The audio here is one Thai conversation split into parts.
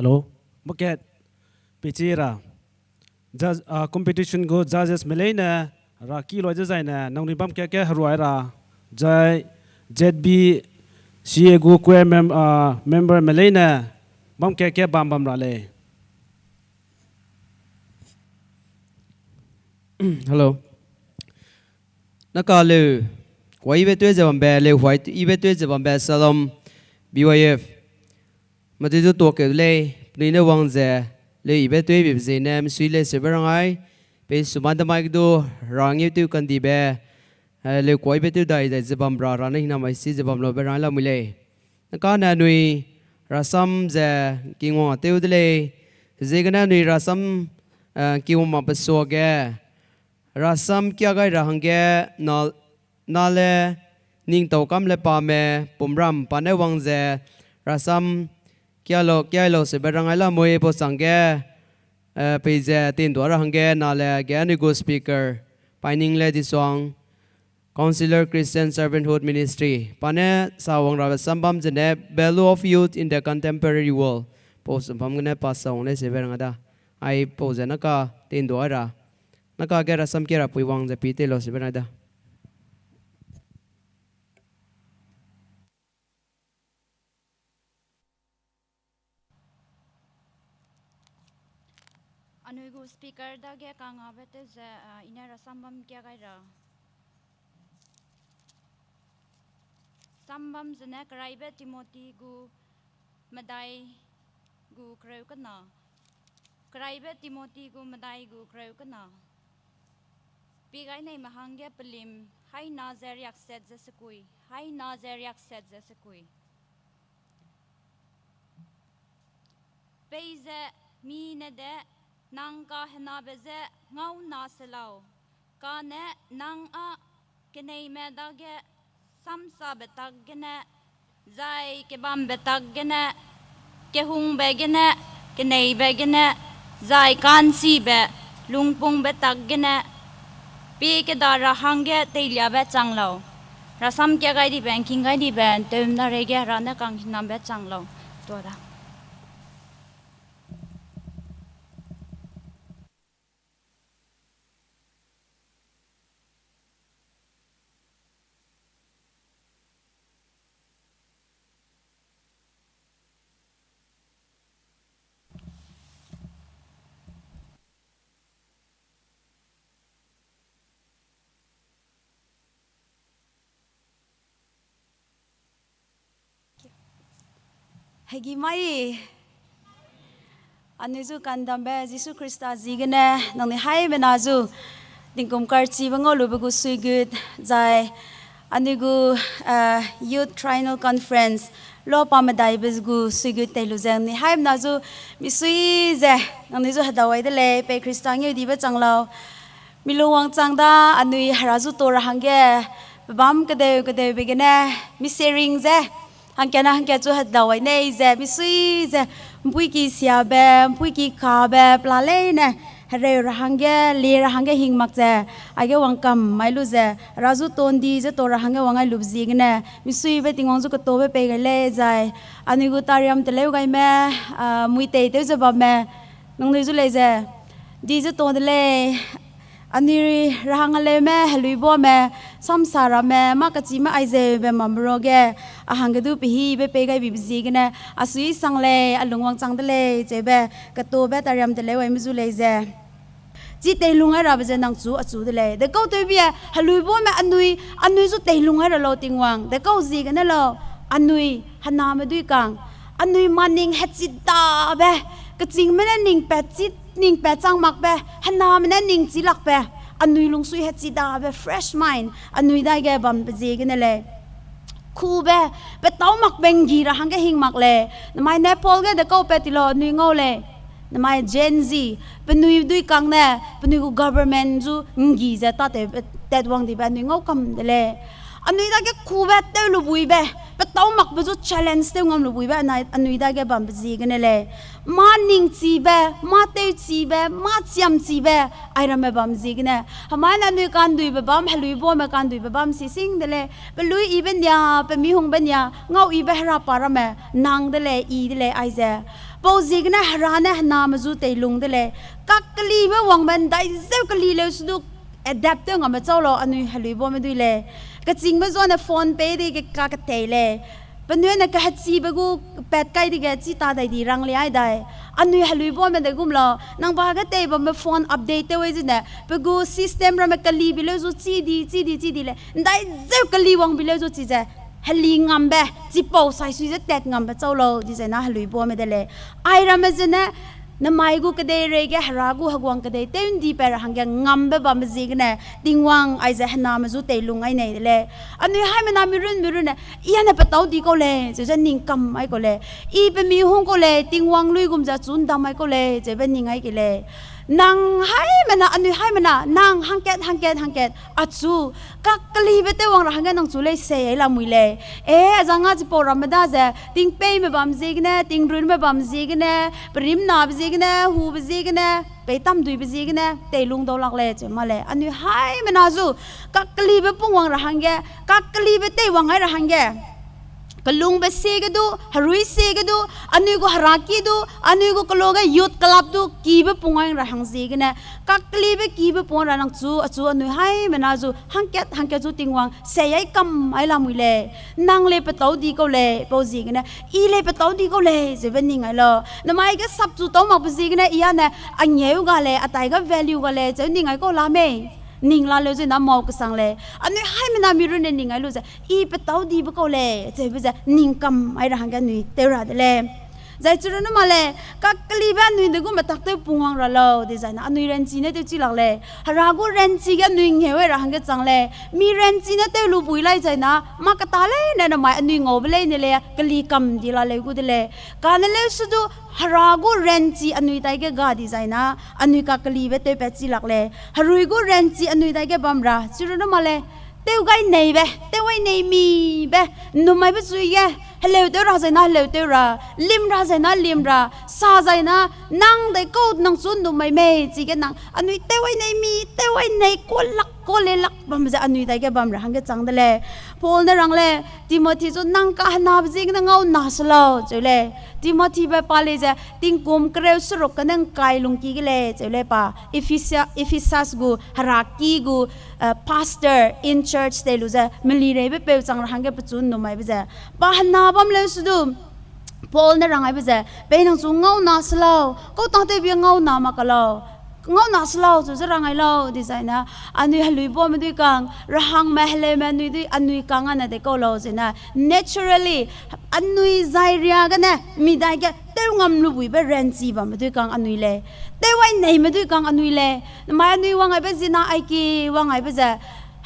Hello, Buket, Pichira. Judge competition go judges Melena, Raki Lojaina, Nonibam Keke Haruera, Jai, ZB, Siego Que member Melena, Bam Keke Bambam Rale. Hello. Nakalu, Waibet Zambale, White, Ibet Zambale Salam, BYF. Matizu Toke Lay, Nina Wangze, Lay Ibet Zene, Sule Severangai, Pay Sumanda Magdo, Rangi to Candibe, Le Quaibet died at Zebambra, running now my Sizabam Loberala Mule. Nakana Nui, Rasam Ze, King Wa Teudele, Zegana Nui Rasam, Kiwama Pesoga. Rasam kia gai rahange nale ning tau kam le pa me pumram pane wangze rasam kia lo se berangai la moe po sangge peze tin do rahange nale ge ani go speaker iningle Disuang Counselor Christian Servanthood Ministry pane sawang ra Sambam Zene value of youth in the contemporary world po Sambam gane pa sawang le se berangada ai po zena ka tin do ra Nakagera some kiara puiwang the pitelo sibanada. Anuigu speaker dage kanga bete ze inera Sambam kia gaira. Sambam zene kraibe Timothy gu madai gu kreu kana. Kraibe Timothy gu madai gu kreu kana. Bigay na mahangge pelim, hay nazariak said zesekui, hay nazariak said zesekui. Beize mine de nang ka henabeze ngau naselao, ka ne nang a kenei medage samsa betagene, zai kebam betagene, kehung begene, kenei begene, zai kansi be, lungpung betagene. Pi ke dara hange telia be changlo rasam kya gai di banking gai di ban tem na rege rana kang hinam be changlo to da Hegi mai Anuzu kandambe Jisu Krista zigene nang ni hai benazu dingkum karchi bango lubugu sui good zai anugu youth triennial conference lo pamadai bezgu sui good teluzeng ni hai benazu misui ze nang nizu hadawai de le pe Kristang yu diba changlaw miluwang changda anui harazu tora hange bam kade begene misering ze Hangkana hangkya tu hadawai ne ze misui ze puiki siabe puiki kabe plale ne hare rahange le rahange hingmak ze age wangkam mailu ze razu tondi ze to rahange wangai lubzi gne misui be tingong zu ko tobe pe gele zai anigu tariam tele gai me muite te ze ba me nong ne zu le ze di ze to de le Ani rahangale me haluibo me samsara me makachi me aize be mamroge ahangadu pihi be pegai bibzigene asui sangle alungwang changdele jebe kato be tariam dele wai mizu leze ji teilunga rabaje nangchu achu dele de ko to bia haluibo me anui zu teilunga ra lo tingwang de ko zigene lo anui hanama dui kang anui maning hechita be kaching me ning pechit ning pe chang mak be hanam na ning chilak pe anui lungsui het chida be fresh mind anui dai ge bam be je gene le khu be taw mak bengi ra hang ge hing mak le mai nepal ge de ko pe ti lo nui ngo le mai gen z penui dui kang ne penui gu government zu ngi za ta te tet wang di ba nui ngo kam de le anui da ge khu be te lu bui be ปะเต้ามักบจุ challenge เต้งอมลูบุยแบบอันนี้ได้แก่บัมจีกันเลยมานิ่งจีเบมาเตยจีเบมาเจียมจีเบไอรำบัมจีกันเนี่ยทำไมนั่นด้วยการดูบัมฮัลลุยบัวมาการดูบัมสิสิงเดเลยเป็นลุยอีเป็นยาเป็นมีหงเป็นยาเงาอีเบฮราปารำนางเดเลยอีเดเลยไอเจ้ปอจีกันเนี่ยฮราเนี่ยนามาจุเตยลุงเดเลยกักกลีเบวังมันได้เจ้ากลีเลยสุดadapt งามเจ้าเราอันนี้ฮัลลุยบัวไม่ดูเลยก็จริงไม่ส่วนโฟนเปย์ดีก็กักเตยเลยเป็นเนื้อเนี่ยก็ฮัดซีเบกูเป็ดไก่ดีก็จีตาได้ดีรังเลยไอ้ได้อันนี้ฮัลลุยบัวไม่ได้กุมเรานางบ้าก็เตยบ่มาโฟนอัปเดตเตยไว้จีเนี่ยเบกูซิสเต็มเราไม่กลีบิเลจุจีดีเลยได้เจ้ากลีวังบิเลจุจีเจ้ฮัลลีงามเบจีโป้ใส่สุดจะแตกงามเบเจ้าเราจีเจ้นะฮัลลุยบัวไม่ได้เลยไอ้เราไม่จีเนี่ยน้ำไม้กูก็ได้เรียกฮารากูฮักวังก็ได้เต้นดีไปหังยังงำแบบมันสิกันเนี่ยติงวังไอ้เจ้าหน้ามาจู่เตลุงไอ้เนี่ยเลยอันนี้ให้มันน้ำมีรุ่นเนี่ยอีอันนี้ปะเต้าดีก็เลยจะนิ่งกำไอ้ก็เลยอีเป็นมีห้องก็เลยติงวังลุยกุมจะจุนดำไอ้ก็เลยจะเป็นยังไงกันเลยนางให้มันนะอันนี้ให้มันนะนางฮังเกตอัดจูกักกลีเบเตวังเราฮังเกตนางจูเลยเสียละมุยเลยจังอาจิปอรามาได้จะติงเป้ไม่บัมซีกันเนี่ยติงรุ่นไม่บัมซีกันเนี่ยปริมนาบซีกันเนี่ยหูบซีกันเนี่ยไปตั้มดุยบซีกันเนี่ยเตลุงโดลักเลยจะมาเลยอันนี้ให้มันนะจูกักกลีเบปุ่งวังเราฮังเกตกักกลีเบเตวังให้เราฮังเกตกลุงเบสเกดูฮารุยเซกดูอันนี้ก็ฮารากีดูอันนี้ก็กลัวก็ยุดกลับดูกีบปุ่งไงระหังเซกันเนี่ยกักลีเบกีบปุ่งระนังจูอันนี้ให้มันอาจูฮังเกตจูติงวังเสียกำไอ้ลามุยเลยนางเลยไปเต้าดีก็เลยปอซีกันเนี่ยอีเลยไปเต้าดีก็เลยจะเป็นยังไงล่ะน้ำไอ้ก็สับจูต้มมาปอซีกันเนี่ยอีอันเนี่ยอันเหี้ยกันเลยอัตายก็ value กันเลยจะยังไงก็ลาเมนิ่งลาเลยจะน้ำมองก็สังเลยอันนี้ให้มันน้ำมีรุ่นนิ่งไงรู้จักอีไปเต้าดีบุกเอาเลยจะเป็นจะนิ่งกำไอ้ระหังกันนี่เตอระเดเลยใจจุดนั้นมาเลยกักลีบ้านนี่เด็กกูมาตักเตอปุ่งวังเราเลยดีใจนะอันนี้เรนจีเนี่ยเตอจีหลักเลยฮารากูเรนจีกันนี่เหี้ยระหังกันจังเลยมีเรนจีเนี่ยเตอลูบุยไล่ใจนะมากระตาเลยเนี่ยนะไม่อันนี้งอไปเลยเนี่ยเลยกลีกำดีละเลยกูเดเลยการนั้นเลยสุดฮารากูเรนจีอันนี้ได้แก่กาดีใจนะอันนี้กักลีเบเตอเป็ดจีหลักเลยฮารุยกูเรนจีอันนี้ได้แก่บัมราจุดนั้นมาเลยเต้าไก่ไหนเบ้เต้าไว้ไหนมีเบ้นุ่มไม่เป็นสุยแก่ฮัลโหลเต้าราใจนะฮัลโหลเต้าราลิมราใจนะลิมราซาใจนะนั่งได้ก็นั่งซุนนุ่มไม่เมย์จีกันนั่งอันนี้เต้าไว้ไหนมีเต้าไว้ไหนก็ลักก็เลยลักบัมจะอันนี้ได้แก่บัมราหังก็จังเดเลยพอลเนี่ยรังเลยติโมธีจุนั่งก็หันหน้าไปจีกันเงาหน้าสลาวเจ้าเลยติโมธีไปปาเลยจะติงกุมเกลียวสรุปกันนั่งไกลลงกี่กันเลยเจ้าเลยป่ะEphesusกูRakiกูpastor in church เตลูจะมิลีเรย์ไปเปย์จังหังก็ประจุนนุ่มไม่ไปจะป่ะหันหน้าบัมเลยสุดพอลเนี่ยรังไอ้ไปจะเป็นนั่งจูเงาหน้าสลาวก็ตั้งแต่เบียงเงาหน้ามากลาวงอนัสลาวจะรังไงลาวดีใจนะอันนี้ฮัลลุยบัวไม่ด้วยกังระหังแม่ฮัลเลแม่นุยด้วยอันนี้กังอันนั้นเด็กก็ลาวสินะ naturally อันนี้ใจเรียกันนะมีได้แค่เต้างำลูบุยไปเรนจีบ่ไม่ด้วยกังอันนี้เลยเต้ไว้ไหนไม่ด้วยกังอันนี้เลยมาอันนี้ว่าไงเป็นสินะไอ้กีว่าไงเป็นจะ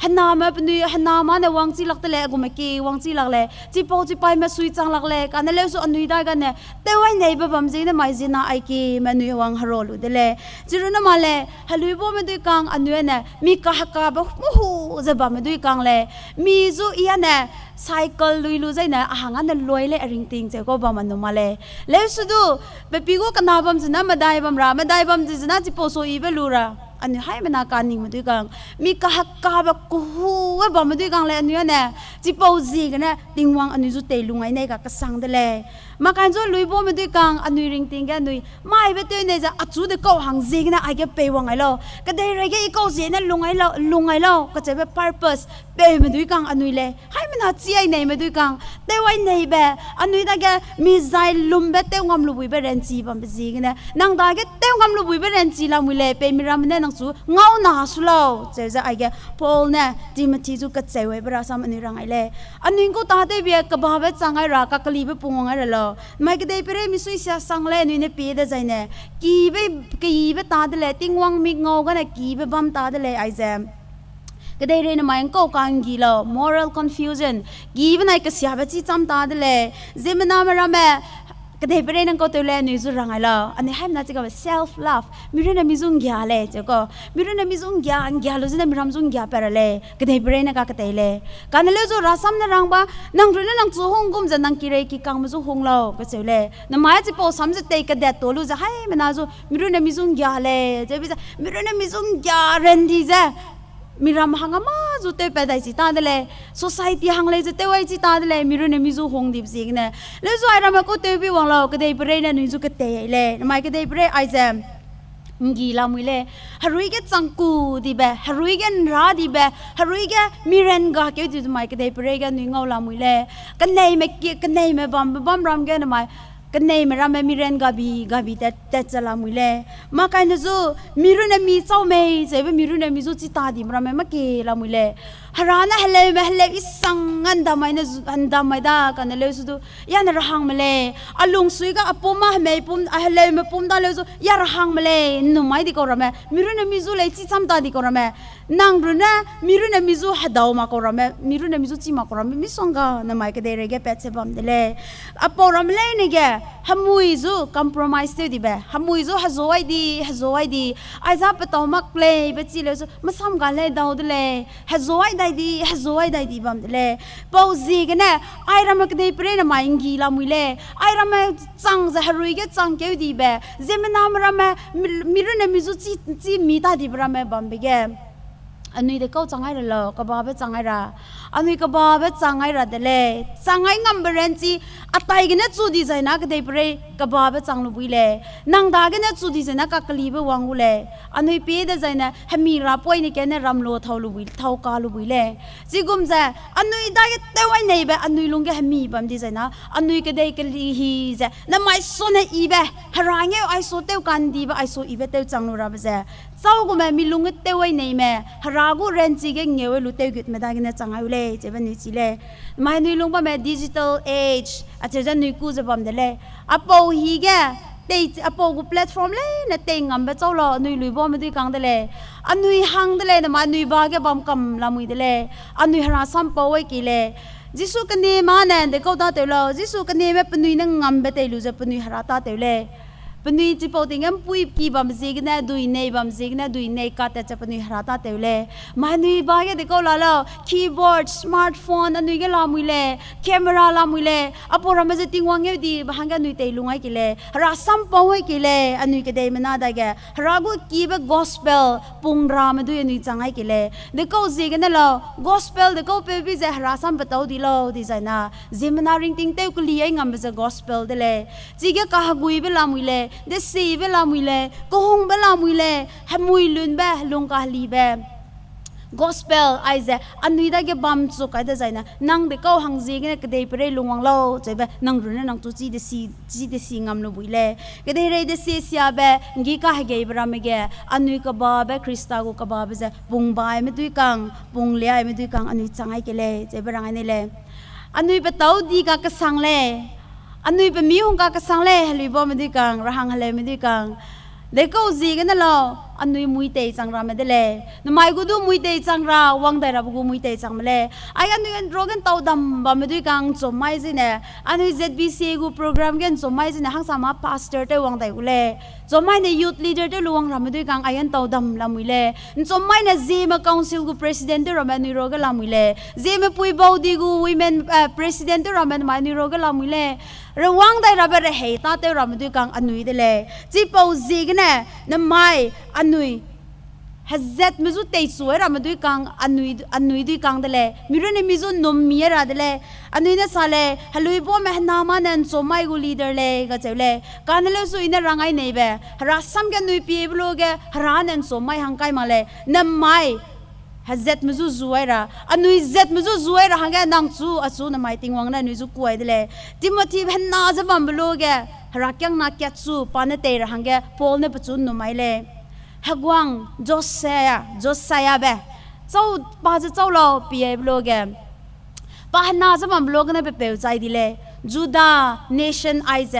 ฮันนามาเป็นนี่ฮันนามาเนี่ยวังจีหลักตะเลกูไม่กี่วังจีหลักเลยจีโปจีไปมาสุยจังหลักเลยกันนั่นเลยสุอันนี้ได้กันเนี่ยแต่ว่าในแบบบางทีเนี่ยไม่จีน่าไอ้กี่มันนี่วังฮาร์โลเดเลยจีรู้นะมาเลยฮัลโหลบ่มาด้วยกังอันนี้เนี่ยมีกะฮักกะแบบโอ้โหจะบ่มาด้วยกังเลยมีจู่อีอันเนี่ยไซเคิลลุยใจเนี่ยอาหารเนี่ยรวยเลยริงติงเจ้าก็บ่มันนุ่มมาเลยแล้วสุดแบบปีกูกันนาบัมจีน่ามาได้บัมรามาได้บัมจีน่าจีโปโซอีเบลูราอันนี้ให้มันอาการนิ่งมาด้วยกันมีกะฮักกะแบบกูว่าบ่มาด้วยกันเลยอันนี้เนี่ยจีโปซีกันเนี่ยติงวังอันนี้จู่เตลุงไงเนี่ยกะสังเดเลยมาการจู่ลุยบ่มาด้วยกันอันนี้ริงติงกันด้วยไม่ไปตัวเนี่ยจะอัดจู่เด็กก็หังซีกันเนี่ยไอ้แกเปย์วังไงล่ะก็ได้อะไรก็อีกก็ซีเนี่ยลุงไงล่ะก็จะเป็น purpose เปย์มาด้วยกันอันนี้เลยให้มันหาจีไอเนี่ยมาด้วยกันแต่ว่าเนี่ยแบบอันนี้ได้แกมีใจลุ่มเบ็ดเต้างำลุยไปเรนจีบัมไปซีกันเนี่ยนั่งได้แกเต้างำลุยไปเรนจีละมุยเลยเปย์มีรำเนี่ยนั่งจู่เงาหน้าสุดแล้วเจ้าไอ้แกพอลเนี่ยจิมทีจู่ก็เจ้าไอ้บราซัมอันนี้รังไอ้เลยอันนี้ก็ตาเตบีกบ้าเบ็ดจังไอ้รักกะลีไปปุ่งไงล่ะไม่ก็ได้ไปเรื่อยมีสุยเสียสังเลยนี่เนี่ยปีเดใจเนี่ยกีไปตาเดเลยติงวังมีเงากันเนี่ยกีไปบัมตาเดเลยไอ้เจมก็ได้เรียนมาอย่างก็การกีฬา moral confusion กีเป็นไอ้ก็เสียไปจีจำตาเดเลยเจมันน้ำมันแม่ก็ ก็ได้ไปเรียนนั่งก็ตัวเล่นนี่สุรังไงล่ะอันนี้ให้มันน่าจะก็ self love มีเรื่องนั้นมีจุงยาเลยเจ้าก็มีเรื่องนั้นมีจุงยารู้สึกนั้นมีรำจุงยาไปเลยก็ได้ไปเรียนนั่งก็ได้เลยการนั่นเลยจุราซ้ำนั่งรังบ้านั่งเรื่องนั่งจูฮงกุมจะนั่งกิเลกิกังมาจูฮงเราก็เจ้าเลยนั่นหมายจะพอซ้ำจะเตะก็ได้ตัวรู้จะให้มันน่าจูมีเรื่องนั้นมีจุงยาเลยเจ้าพี่จะมีเรื่องนั้นมีจุงยาเรนดีจ้ะมีรำหังมาจุเตไปได้จิตาเดเลย society หังเลยจะเตไว้จิตาเดเลยมีเรื่องมีจูฮงดิบสิงเนี่ยแล้วจุไอ้รำมาก็เตไปวังเราก็ได้ไปเรียนนั่นจุก็เตะเลยทำไมก็ได้ไปเรียนไอ้เจมกีฬามุยเลยฮารุยก็จังกูดีแบบฮารุยก็ราดีแบบฮารุยก็มีเรนกาเกี่ยวกับทำไมก็ได้ไปเรียนกันนึงเอาละมุยเลยกันในไม่เกี่ยกันในไม่บัมรำกันทำไมกันในไม่รำไม่มีเรนกาบีแต่จะละมุยเลยมาใครนะจูมีเรื่องมีเจ้าเมย์เจ็บมีเรื่องมีจูจิตาดีมรำไม่มาเกี่ยละมุยเลยฮารานะเฮเลไม่เฮเลอิสังอันดาไม่นะอันดาไม่ได้กันเลยสุดยันระหังมาเลยอาลุงสุยก็อปุ่มมาไม่ปุ่มเฮเลไม่ปุ่มได้เลยสุดยันระหังมาเลยนุ่มไม่ดีกว่าเรามีเรื่องมีจูเลยจิตจำตาดีกว่าเรานั่งรู้นะมีเรื่องมีจูหัดดาวมากว่าเรามีเรื่องมีจูจิมากว่าเรามีส่งกันนั่นหมายก็ได้เรื่องเป็ดเสบัมเดเลยอปุ่มเราเลยนี่แกฮามุยจู compromise เท่าดีแบบฮามุยจูฮัจโอยดีไอ้จ้าไปต่อมักเลยไปจีเลยสุดมาซ้ำกันเลยดาวเดเลยฮัจโอยได้ดีบัมเลยพอซีกันเนี่ยไอ้รำมันก็ได้เปรี้ยนมาอิงกีลามุยเลยไอ้รำมันจังจะฮารุยก็จังเกี่ยวดีแบบเจมันน้ำรำมันมีเรื่องมีจุดจีมีตาดีบรำมันบัมเบกอันนี้เด็กเขาจังไงล่ะก็บ้าไปจังไงล่ะอันนี้ก็บ้าไปจังไงล่ะเดเลยจังไงงามเบรนจีอัตายกันเนี่ยจูดีใจนักก็ได้เปรี้ยก็บ้าไปจังลูบุยเลยนางดากันเนี่ยจูดีใจนักก็กลีไปวังบุเลยอันนี้เปียดใจเนี่ยให้มีรับป่วยนี่แกเนี่ยรำโลเท่าลูบุยเท่ากาลูบุยเลยจีกุมใจอันนี้ได้ก็เตไว้ในแบบอันนี้ลุงก็ให้มีบัมดีใจนะอันนี้ก็ได้ก็ลีฮีใจนั่นหมายส่วนในอีแบบหารายเงี้ยไอโซเตวกันดีแบบไอโซอีแบบเตวจังลูรับใจเจ้าก็แม่มีลุงก็เตไว้ในแม่หากูเรนจีก็เงี้ยรู้เตวกุดไม่ได้กันเนี่ยจังไงเลยเจ็บนี่จีเลยไม่นี่ลุงป้าแม่ digital age อาจจะนี่กูจะบัมเดเลยอ่ะพอฮีแกเตยอ่ะพอกูแพลตฟอร์มเลยเนี่ยเตยงำไปเจ้าละนี่ลุยบ่มาด้วยกันเดเลยอันนี่หังเดเลยนะมานี่บ้าแกบัมกำละมุยเดเลยอันนี่หาซ้ำพอไว้กี่เลยจิสุกันนี่มาเนี่ยเด็กเขาตาเตวละจิสุกันนี่แม่ปนุยนั่งงำไปเตยรู้จะปนุยหาตาเตวเลยปนุยจีพอติงกันปุยกีบัมซิกเนี่ยดุยเนยบัมซิกเนี่ยดุยเนยกัดแต่จะปนุยหาตาเตวเลยมานุยบ้าแกเด็กเขาละคีย์บอร์ดสมาร์ทโฟนอันนุยก็ละมุยเลยแคมราละมุยเลยอ่ะพอเราไม่จะติงวังเงี้ยดีบางกันนุยเตยลุงไอ้กี่เลยหาซ้ำปอยกี่เลยอันนุยก็ได้มันน่าได้แกหากูกีบกอสเปลปุ่งรามาด้วยอันนุยจังไอ้กี่เลยเด็กเขาซิกันเนี่ยละกอสเปลเด็กเขาเป๊ะพี่จะหาซ้ำประตูดีละดีใจนะเจมันนาริงติงเตยกุลีไอ้งามไปจะกอสเปลเดเลยจีก็กะฮกุยเปละมุยเลยเดซีเวลามุยเลยก็หงเวลามุยเลยให้มุยลุนเบะลงกะลีเบะ gospel ไอเจอันนี้ได้ก็บัมสุกไอเดใจนะนั่งเด็กเขาหังซีกันก็ได้ไปเรื่อยลงวังเล่าใจเบะนั่งรุ่นนั่งตุจีเดซีงามลูบุยเลยก็ได้เรื่อยเดซีเสียเบะงี้ก็ให้เก็บรามิเกะอันนี้ก็บ้าเบะคริสต์กูก็บ้าเบะใจปุงบายไม่ด้วยกังปุงเลี้ยไม่ด้วยกังอันนี้จังไอเกเลยใจเบะรังไอนี่เลยอันนี้เป็นเต้าดีก็กระสังเลยอันนี้เป็นมีหงกากระสังเลยหรือบ่ไม่ดีกังระหังเลยไม่ดีกังเด็กเขาจีกันนั่นแหละอันนี้มุยเตยจังราไม่ได้เลยน้ำไม่กูดูมุยเตยจังราวังได้รับกูมุยเตยจังมาเลยไอ้อันนี้โรกันเต่าดำบ่ไม่ดีกังจมไม่สิเนี่ยอันนี้ Zbca กูโปรแกรมกันจมไม่สิเนี่ยหังสามารถ pastor ได้วังได้กูเลยจมไม่เนี่ย youth leader ได้ลวงราไม่ดีกังไอ้อันเต่าดำละมุยเลยจมไม่เนี่ย Zeme council กู president ได้ราไม่นี่โรกันละมุยเลย Zeme ปุยบ่าวดีกู women president ได้ราไม่นี่โรกันละมุยเลยระวังได้รับอะไรเหตุแต่เราไม่ดูกังอันนุยได้เลยจีบเอาซีกันเนี่ยน้ำไม่อันนุยฮัจเจ็ดมิจุเตยสวยเราไม่ดูกังอันนุยดูกังได้เลยมีเรื่องมิจุนมมีอะไรได้เลยอันนุยเนี่ยสาเลยฮัลโหลพ่อแม่นามันนั่นสมัยกูลีดเดอร์เลยก็เจ้าเลยการนั่นเลยสุยเนี่ยรังไงเนี่ยแบบรักซ้ำกันนุยปีบลูกเร้านนั่นสมัยหังไกมาเลยน้ำไม่ฮัจเจ็ดมิจุสวยระอันนุยเจ็ดมิจุสวยระหังแกนั่งจูอัจูน้ำไม่ติงวังนั่นนุยจุกวยได้เลยที่มาที่เป็นนาจะบัมบลูกรักยังนักแกจูปานเตยระหังแกพอลเนี่ยปัจจุน้ำไม่เลยฮักวังโจเซียเบเจ้าป้าจะเจ้าเราปีเอบลูกป้าหน้าจะบัมบลูกเนี่ยเป็นเปลวใจดีเลยจูดาเนชั่นไอเจ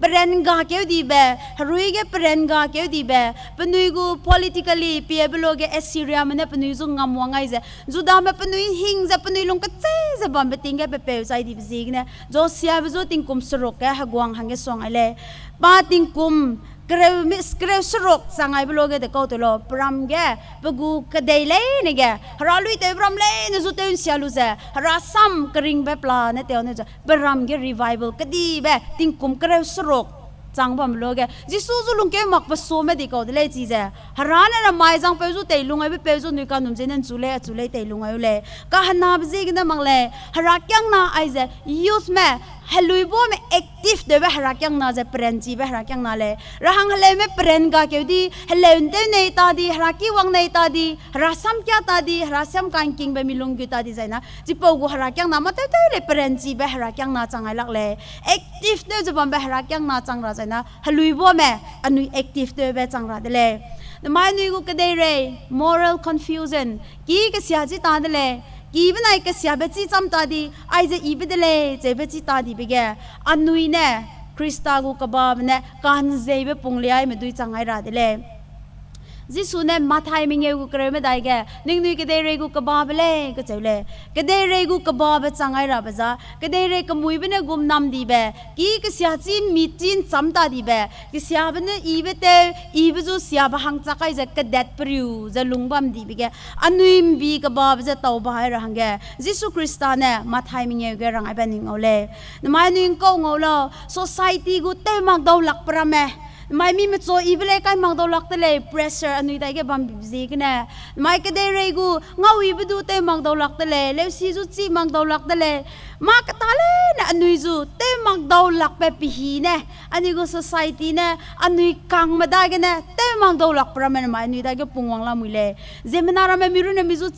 เปรนกาเกี่ยวดีเบฮารุยเกเปรนกาเกี่ยวดีเบปนุยกู politically เปียบโลเกเอซิเรียมันเนี่ยปนุยจุงงามวงไงเจจุดามันปนุยหิงจะปนุยลงกระเจจะบอมเปติงเกเปเปลใจดีสิกเนี่ยโจเซียบโจติงกุมสรกแกฮกวางหังเกสองไอเล่ปาติงกุมเกรวสรกสังไงบโลเกแต่ก็ตัวโลพรำแกปกูกระเดยเลยเนี่ยแกฮาราลุยเตพรำเลยเนี่ยจุดเตนเสียลุเจฮาราซัมกริงแบบปลาเนี่ยเตวเนี่ยจะพรำแก revival กระดีแบบติงกุมเกรวสรกจังบ่มโลเกจิสูจุลุงเกมักปะโซเมดิก็เดเลจีเจฮารานน่ะไม่จังเปจุเตลุงไอเปเปจุนุกันนุมเจนันจุเลเตลุงไอเลกะหันนาบซิกนะมังเลฮารักยังนาไอเจยูสเมฮัลลุยบ่เมแอคทีฟเดเวฮารักยังนาเจเปรนจีเวฮารักยังนาเลระหังเลเมเปรนกาเกวดีฮัลเลนเตเนตาดีฮารักีวังเนตาดีฮาซัมแกตาดีฮาซัมกันกิงเบมิลุงกุตาดีไซนะจิปกูฮารักยังนามาเตเลเปรนจีเวฮารักยังนาจังไอลักเลแอคทีฟเดจะบ่มเบฮารักยังนาจังราไซนะฮัลลุยบ่เมอันนุยแอคทีฟเดเวจังราเดเลแต่ไม่นุยกูกระเดเร moral confusion กีกเสียจิตาเดเลกีเป็นไอ้กษัตริย์เบจิจำตาดีไอ้เจอีเบเดเลเจเบจิตาดีเบแกอันนุยเนี่ยคริสตากูกบาบเนี่ยการเจเบปุงเลียไม่ดูจังไงราเดเลจิสุเนี่ยมาไทยมิงเอกูเกรไม่ได้แกนิ่งนุยกระเดเรกูกบาบเล่ก็เจ้าเล่กระเดเรกูกบาบจังไงราบจ้ากระเดเรกมุยเป็นกุมนำดีเบกีกษัตริย์จีนมีจีนจำตาดีเบกษัตริย์เป็นอีเบเตอีเบจูเสียบหังจักไอจะกระเด็ดปลิวจะลุงบัมดีเบแกอันนุยบีกบาบจะเต่าบ่ายรังแกจิสุคริสต์เนี่ยมาไทยมิงเอกูรังไอเป็นนิ่งเอาเล่นายนิ่งก็งเอาละ society กูเตมักดาวหลักประเมไม่มีมิตรอีเบลกันมังดอลักเตเล pressure อันนี้ได้แก่บัมบิซีกันนะไม่ก็ได้เรกูเงาอีเบดูเตมังดอลักเตเลเลวซีจูจีมังดอลักเตเลมากตาเลนะอันนี้จูเตมังดอลักเปปีฮีนะอันนี้ก็ society นะอันนี้กังมาได้กันนะเตมังดอลักประมาณไม่อันนี้ได้แก่ปุ่งวังละมุยเลยเจมินาราไม่มีรู้นะมีจู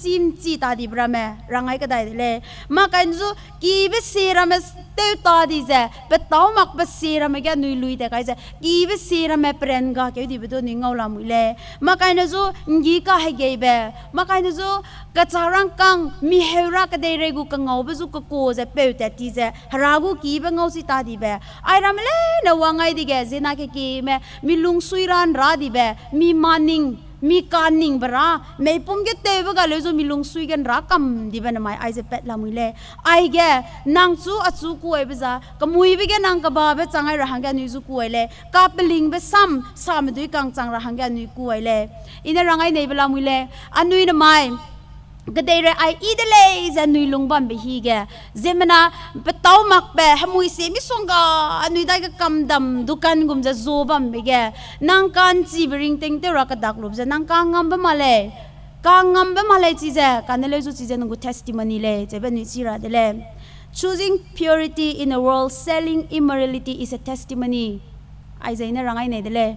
จีตาดีประมาณรังไห้ก็ได้เลยมากันจูกีเบซีราไม่เตตาดีเจเปต้ามักเบซีราไม่แก่นุยลุยแต่กันเจกีเบซีราไม่เปรนกาเกี่ยวดีไปตัวนี้เงาละมุยเลยมากันจูงี้ก็ให้เก็บมากันจูกระจารังกังมีเฮรักได้เรกูกังเงาไปจูกโกจะเปิดแต่ทีเจฮารากูกีเบเงาสิตาดีเบไอรามเลยนะวังไงดีแกเจนักเกี่ยมีลุงสุยรันราดีเบมีมานิงมีการนิ่งบราไม่ปุ่มเกตเตวก็เลยจะมีลุงสุยกันรักคำดีเป็นทำไมไอจะเป็ดละมุยเลยไอแกนางจูอัจูกุยเบจ้ากมุยไปแกนางกบ้าเบจังไอระหังแกนุยจูกุยเลยกาเปลิงเบซ้ำด้วยกังจังระหังแกนุยกุยเลยอินเนรังไอในเวลามุยเลยอันนุยทำไมก็ได้เรื่องไออีเดเลยจะนุยลงบัมไปฮีแกเจมนาเปต้ามักเปหมุยเสียมิสงกาอันนุยได้ก็กำดำดูกันกุมจะโซบัมไปแกนางการจีบริงเต็งเตรักดักลุบจะนางกางงำไปมาเลยกางงำไปมาเลยจีเจกันเลยจูจีเจนกู testimony เลยจะเป็นนิสิระเดเลย choosing purity in a world selling immorality is a testimonyไอใจน่ารังไอเนี่ยเดเลย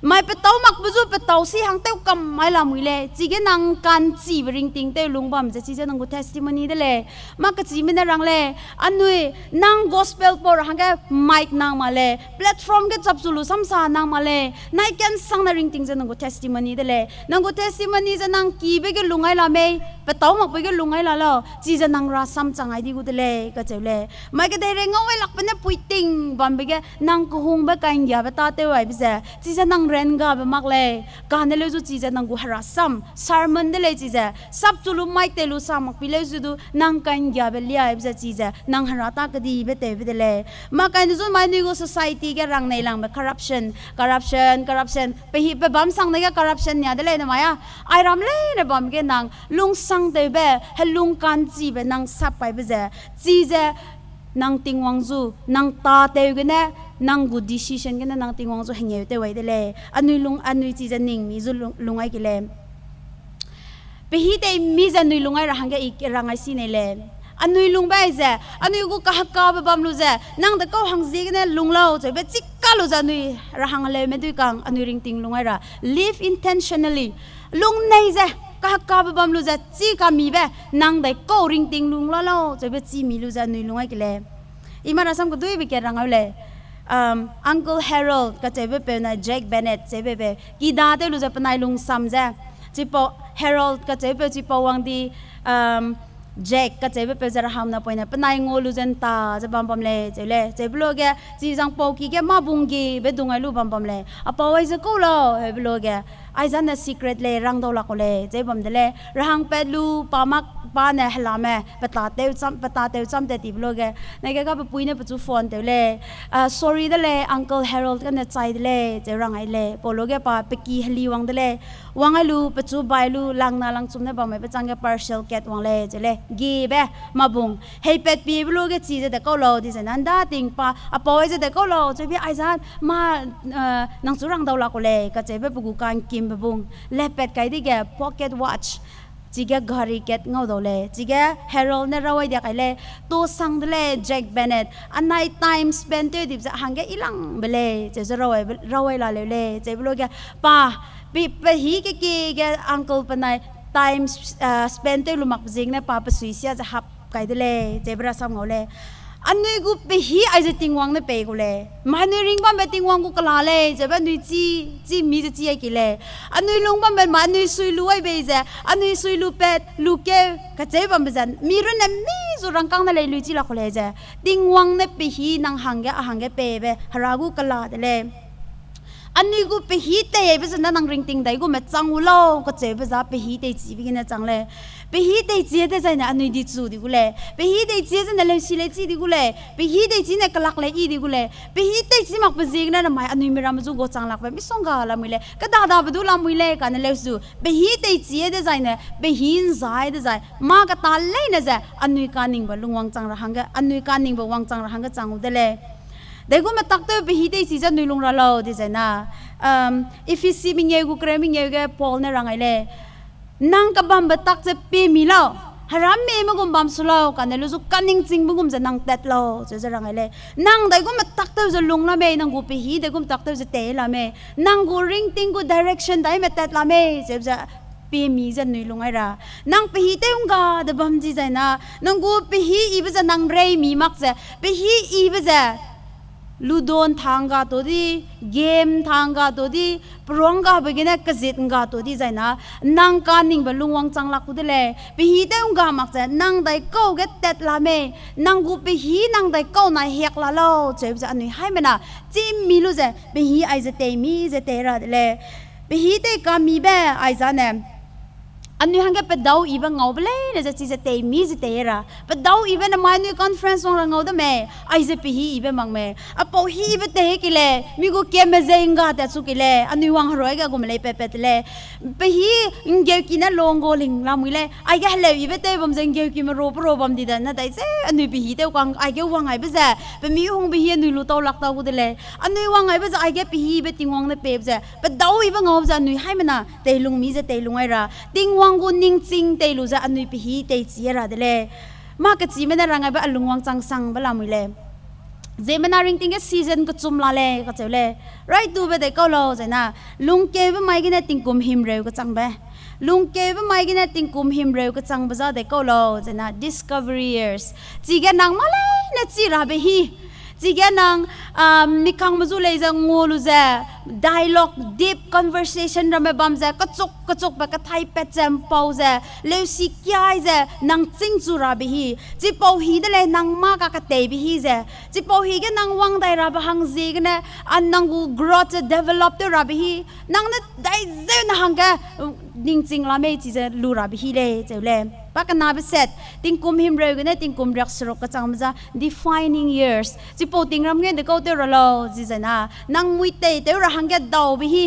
ไม่เปต้ามักบุจุเปต้าสิหังเต้ากำไม่ละมุยเลยจีเกนังการจีบริงติงเต้ลุงบัมจะจีเจนังกู testimony เดเลยมักจีไม่น่ารังเลยอันนู้นาง gospel ปอร์หังแกไมค์นางมาเลย platform แกจับจุลุซ้ำซานางมาเลยนายแกนสังนาริงติงจะนังกู testimony เดเลยนังกู testimony จะนังกีเบกลุงไอละเมย์เปต้ามักเบกลุงไอละแล้วจีจะนังราซ้ำจังไอดีกูเดเลยก็เจ้าเลยไม่ก็ได้เรื่องเอาไว้หลักเป็นเนี่ยปุยติงบัมเบกนังกูหงเบกันยาเปตาเตวไอเบเจจีจะนังเรนกาเบมักเลยการเนี่ยเลยจูจีจะนังกูฮาราซัม sermon เดเลยจีจะซับจุลุไม่เตลุซ้ำมักพิเลยจูดูนังกันยาเบลียไอเบเจจีจะนังฮาราตากดีเบเตเบเดเลยมากันจูไม่นี่กู society แกรังในหลังเบ corruption ไปฮิไปบัมสังในแก corruption เนี่ยเดเลยนะมายาไอรำเลยนะบัมแกนังลุงสังเตเบให้ลุงกันจีเบนังซับไปเบเจจีจะนางติงวังจูนางตาเตวกันเนี่ยนาง good decision กันเนี่ยนางติงวังจูเหี่ยวเตวไว้เดเลยอันนุยจีจะนิ่งมีจูลุงไอกิเลไปฮีเตมีจะนุยลุงไอระหังแกอีกรังไอซีในเลอันนุยลุงไปเจอันนุยกูกะฮักกาบบัมลูเจนางตะเก้าหังซีกันเนี่ยลุงเล่าจะไปจิกกาลูจะนุยระหังเลยไม่ด้วยกังอันนุยริงติงลุงไอระ live intentionally ลุงในเจกะกาบบัมลูจะจีกามีเบนางได้ก็ริงติงลุงเล่าจะไปจีมีลูจะนุยลุงไอกิเลอีมาราซัมก็ด้วยไปแกรังเอาเลยUncle Harold ก็จะไปเป็นนาย Jack Bennett จะไปเป็นกีดาเตลูจะเป็นนายลุงซัมเจจิปอ Harold ก็จะไปจิปอวังดี แจ็คก็เจ็บไปจะระหำนะปอยนะปนายงูลูเจนตาจะบัมบัมเลยเจ็บโลกแกจีจังปอกีแกมาบุงกีเบดุงไงลูบัมบัมเลยอะปอไว้จะกูโลเฮบโลกแกไอ้จันน่ะ secret เลยรังดอลักเลยเจ็บบัมเดเลยระหังเป็ดลูปามักปาเนี่ยฮลาแม่ปตาเตวจำแต่ติบโลกแกในแกก็ไปปุยเนี่ยไปจูฟอนเตวเลยsorry เดเลย Uncle Harold กันเนี่ยใจเดเลยเจรังไอเลยปอโลกแกปาไปกีฮลีวังเดเลยวังไอลูไปจูใบลูลังนาลังจุ่มเนี่ยบัมไม่ไปจังแก partial cat วังเลยเจเลยกีเบมาบุงเฮ้เป็ดปีบโลกแกจีจะเด็กก็โลดิฉันนั่นได้ติงปาอะปอยจะเด็กก็โลจะพี่ไอ้จันมานังสุรังดาวลักเลยก็เจ็บไปปกูการกิมไปบุงเล็บเป็ดไก่ที่แก pocket watchจีแกกอริเก็ตเงาดอเลยจีแกเฮโร่เนี่ยเราไว้เดียกไอเลยตัวสังเดเลยแจ็คเบนเน็ตอันไหน time spent ตัวดิบจะหังแกอีหลังเบลเลยจะเราไว้ลาเลยจะไปรู้แกป้าไปฮีแกอังเคิลปนัย time spent ตัวลุมักจิงเนี่ยป้าไปสวิสจะหับไก่เดเลยจะไปรักษาเงาเลยอันนี้กูไปฮีไอจะติงวังเนี่ยไปกูเลยมาหนุ่ยริงบ้านไปติงวังกูกลาเลยจะเป็นหนุ่ยจีมีจะจีไอกี่เลยอันหนุ่ยลงบ้านเป็นมาหนุ่ยซุยลู่ไอเบย์จะอันหนุ่ยซุยลู่เป็ดลู่เกะก็เจ็บบ้านเป็นมีรุ่นเนี่ยมีสุรังกังนั่นเลยลู่จีละกูเลยจะติงวังเนี่ยไปฮีนังหังแกไปเบฮารากูกลาเดเลยอันนี้กูไปฮีเตะไปจนนั่งริงติงได้กูไม่จังหูล้อก็เจ็บไปซะไปฮีเตะจีไปกินเนี่ยจังเลยไปฮีเตะจีเตะใจเนี่ยอันนี้ดีจูดีกูเลยไปฮีเตะจีจะเนี่ยเลยสิเลยจีดีกูเลยไปฮีเตะจีเนี่ยกลักเลยอีดีกูเลยไปฮีเตะจีมักไปจิงเนี่ยนะไม่อันนี้มีรามาจูกูจังลักไปไม่ส่งกาละมือเลยก็ด่าไปดูละมือเลยกันเนี่ยเลยสูไปฮีเตะจีเตะใจเนี่ยไปฮีนใจเตะใจมาก็ตาเลยเนี่ยจะอันนี้การนิ่งไปลุงวังจังระหังก็อันนี้การนิ่งไปวังจังระหังก็จังหูเดเลยเด็กกูมาตักเตอไปฮีเตะจีจะนุ่ยลงระลาวดิฉันนะif you see meกูเคยมีเงี้ยก็พอลเนี่ยรังไอเลยนั่งกับบัมบัตักจะปีมีแล้วฮารามเมย์มึงกุมบัมสุลาวกันเนี่ยรู้สึกกันจริงๆมึงกุมจะนั่งเต็ดแล้วจะรังไอเลยนั่งได้กูมาตักเตอจะลงละเมย์นั่งกูไปฮีได้กูตักเตอจะเตะละเมย์นั่งกูริงติ้งกู direction ได้ไม่เต็ดละเมย์จะปีมีจะนุ่ยลงไอระนั่งไปฮีเตงกาเดบัมจีใจนะนั่งกูไปฮีอีบจะนั่งเรย์มีมักจะไปฮีอีบจะลูดอนทางกาตัวดีเกมทางกาตัวดีปรองกาไปกินเนี่ยกระจิตกาตัวดีใจนะนั่งการนิ่งเป็นลุงวังจังลักกูเดเลยไปฮีเต้งกามักจะนั่งได้เก้าเกตเต็ดละเมนั่งกูไปฮีนั่งได้เก้าในเฮกละโลเจ็บจะอันนี้ให้มันนะจิมมีลูจะไปฮีไอจะเตมีจะเตระเดเลยไปฮีเต้กามีเบไอจะเนี่ยอันนี้ฮังแกไปดาวอีเวนต์เงาไปเลยเนี่ยจะเตะมีจะเตะระไปดาวอีเวนต์มาหนุ่ยคอนเฟรนซ์ของเราเงาได้ไหมไอจะไปฮีอีเวนต์มังไหมอ่ะพอฮีอีเวนต์เตะกี่เลยมีกูเกมเมย์งาแต่สุกี่เลยอันนี้วังหรอยก็กูไม่เลยเป๊ะเลยไปฮีเกี่ยวกินน่ะลงโกลิงลามุยเลยไอ้แกเลยอีเวนต์เตะบัมเกี่ยวกินมาโรบัมดีแต่น่าได้เจ้อันนี้ไปฮีเตะกังไอ้แกวังไงไปเจ้ไปมีห้องไปฮีอันนี้รู้ตัวหลักตัวกูได้เลยอันนี้วังไงไปเจ้ไอ้แกไปฮีไปติงวังเนี่ยเป๊ะเจ้ไปดาวอีเวนต์เงาไปเจ้อันนี้ให้มันน่ะเตะลุงมีจะเตะลุงไอ้ระติงวังกูนิ่งจริงเตลูจะอันนี้ไปฮีเตจีระเดเลยมากระจีไม่ได้รังไงบ้าลุงวังจังสังบ้าลามุยเลยเจมันนาริงติงก็ซีซันก็จุ่มลาเลยก็เจ้าเลยไรดูไปแต่ก็รอใจนะลุงเก็บไม่กินติงกุมหิมเร็วก็จังเบ้ลุงเก็บไม่กินติงกุมหิมเร็วก็จังบ้าจะแต่ก็รอใจนะ discovery years จีกันนางมาเลยนะจีระไปฮีจีกันนางนิคังมาจุเลยจะงูลูจะ dialogue deep conversation รำแบบจะกระจุกไปกระไทยเป็ดแจมเปาจะเลวสิกี้ไอจะนางจิงจูระไปฮีจีเปาฮีได้เลยนางมากกะเตยไปฮีจะจีเปาฮีกันนางวังได้ระบหังจีกันเนี่ยอันนางกู grow to develop ได้ระไปฮีนางเนี่ยได้เจ้าหางกันนิ่งจริงละไม่จีจะลูระไปฮีเลยเจ้าเลยปากนาเบสเซตติงกุมหิมเร็วกันเนี่ยติงกุมรักสรกกระจังมาจะ defining years จีเปาติงรำเงินเด็กเขาเตอร์เราจีจะนะนางมุยเตยเตอร์หังกันดาวไปฮี